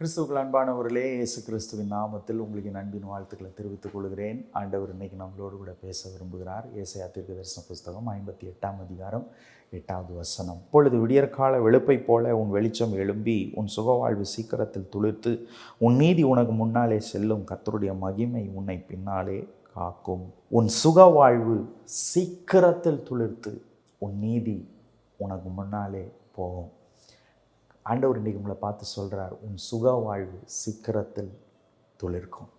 கிறிஸ்துவுக்குள் அன்பானவர்களே, இயேசு கிறிஸ்துவின் நாமத்தில் உங்களுக்கு என் அன்பின் வாழ்த்துக்களை தெரிவித்துக் கொள்கிறேன். ஆண்டவர் இன்னைக்கு நம்மளோடு கூட பேச விரும்புகிறார். ஏசாயா தீர்க்கதரிசன புஸ்தகம் 58ஆம் அதிகாரம் 8வது வசனம். இப்பொழுது விடியற்கால வெளுப்பை போல உன் வெளிச்சம் எழும்பி உன் சுகவாழ்வு சீக்கிரத்தில் துளிர்த்து உன் நீதி உனக்கு முன்னாலே செல்லும், கர்த்தருடைய மகிமை உன்னை பின்னாலே காக்கும். உன் சுகவாழ்வு சீக்கிரத்தில் துளிர்த்து உன் நீதி உனக்கு முன்னாலே போகும். ஆண்டவர் இன்றைக்கி உங்களை பார்த்து சொல்கிறார், உன் சுக வாழ்வு சீக்கிரத்தில் துளிர்க்கும்.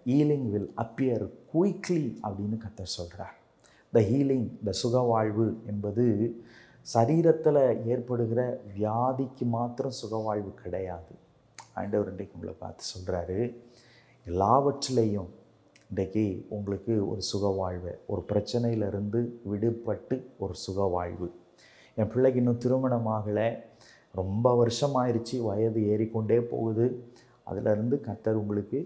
ஹீலிங் வில் அப்பியர் குயிக்லி அப்படின்னு கர்த்தர் சொல்கிறார். த ஹீலிங், த சுக வாழ்வு என்பது சரீரத்தில் ஏற்படுகிற வியாதிக்கு மாத்திரம் சுக வாழ்வு கிடையாது. ஆண்டவர் இன்றைக்கு உங்களை பார்த்து சொல்கிறாரு, எல்லாவற்றிலையும் இன்றைக்கி உங்களுக்கு ஒரு சுக வாழ்வு, ஒரு பிரச்சனையிலிருந்து விடுபட்டு ஒரு சுக வாழ்வு. என் பிள்ளைக்கு இன்னும் திருமணமாகலை, ரொம்ப வருஷம் ஆயிடுச்சு, வயது ஏறிக்கொண்டே போகுது. அதிலிருந்து கர்த்தர் உங்களுக்கு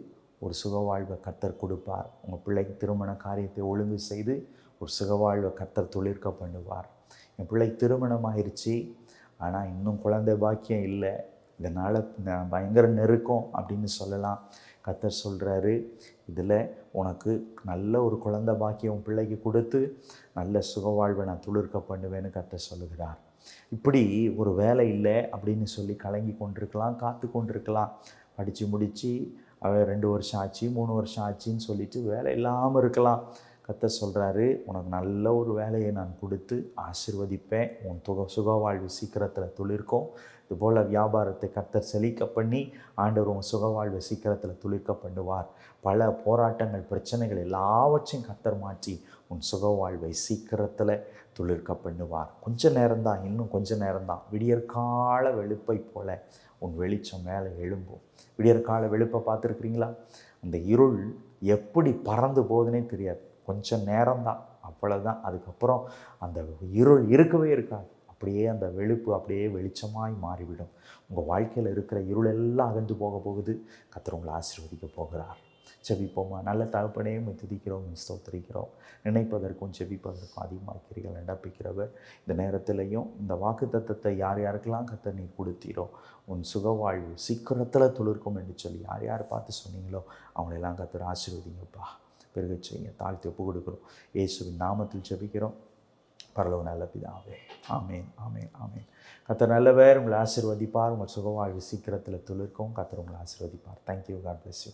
ஒரு சுகவாழ்வை கர்த்தர் கொடுப்பார். உங்கள் பிள்ளைக்கு திருமண காரியத்தை ஒழுங்கு செய்து ஒரு சுகவாழ்வை கர்த்தர் துளிர்க்க பண்ணுவார். என் பிள்ளைக்கு திருமணம் ஆயிடுச்சு, ஆனால் இன்னும் குழந்தை பாக்கியம் இல்லை, இதனால் பயங்கர நெருக்கம் அப்படின்னு சொல்லலாம். கர்த்தர் சொல்கிறாரு, இதில் உனக்கு நல்ல ஒரு குழந்தை பாக்கியம் உன் பிள்ளைக்கு கொடுத்து நல்ல சுகவாழ்வை நான் துளிர்க்க பண்ணுவேன்னு கர்த்தர் சொல்லுகிறார். இப்படி ஒரு வேலை இல்லை அப்படின்னு சொல்லி கலங்கி கொண்டிருக்கலாம், காத்து கொண்டிருக்கலாம். படித்து முடித்து 2 வருஷம் ஆச்சு, 3 வருஷம் ஆச்சுன்னு சொல்லிட்டு வேலை இல்லாமல் இருக்கலாம். கர்த்தர் சொல்கிறாரு, உனக்கு நல்ல ஒரு வேலையை நான் கொடுத்து ஆசீர்வதிப்பேன். உன் சுகவாழ்வு சீக்கிரத்தில் துளிர்க்கும். இதுபோல் வியாபாரத்தை கர்த்தர் செழிக்க பண்ணி ஆண்டவர் உன் சுகவாழ்வை சீக்கிரத்தில் துளிர்க்க பண்ணுவார். பல போராட்டங்கள், பிரச்சனைகள் எல்லாவற்றையும் கர்த்தர் மாற்றி உன் சுகவாழ்வை சீக்கிரத்தில் துளிர்க்க பண்ணுவார். கொஞ்ச நேரம்தான், இன்னும் கொஞ்ச நேரம்தான். விடியற்கால வெளுப்பை போல உன் வெளிச்சம் மேலே எழும்பும். விடியற்கால வெளுப்பை பார்த்துருக்குறீங்களா? அந்த இருள் எப்படி பறந்து போகுதுன்னே தெரியாது. கொஞ்சம் நேரம்தான், அவ்வளோதான். அதுக்கப்புறம் அந்த இருள் இருக்கவே இருக்காது. அப்படியே அந்த வெளுப்பு அப்படியே வெளிச்சமாய் மாறிவிடும். உங்கள் வாழ்க்கையில் இருக்கிற இருள் எல்லாம் அகன்று போக போகுது. கர்த்தர் உங்களை ஆசீர்வதிக்க போகிறார். ஜெபிப்போமா. நல்ல தகப்பனே, துதிக்கிறோம், ஸ்தோத்திரிக்கிறோம். நினைப்பதற்கும் ஜெபிப்பதற்கும் அதிகமாக்கிறீர்கள் நடப்பிக்கிறவர். இந்த நேரத்திலையும் இந்த வாக்குத்தத்தத்தை யார் யாருக்கெல்லாம் கர்த்தர் நீர் கொடுத்தீரோ, உன் சுகவாழ்வு சீக்கிரத்தில் துளிர்க்கும் என்று சொல்லி யார் யார் பார்த்து சொன்னீங்களோ அவங்களெல்லாம் கர்த்தர் ஆசீர்வதிங்கப்பா. பெருக செய்ய தாழ்த்தி ஒப்பு கொடுக்குறோம். இயேசுவின் நாமத்தில் ஜெபிக்கிறோம் பரலோக நல்ல பிதாவே. ஆமேன், ஆமேன், ஆமேன். கர்த்தர் நல்லவர். உங்களை ஆசீர்வதிப்பார். உங்கள் சுகவாழ்வு சீக்கிரத்தில் துளிர்க்கும். கர்த்தர் உங்களை ஆசீர்வதிப்பார். தேங்க்யூ. God bless you.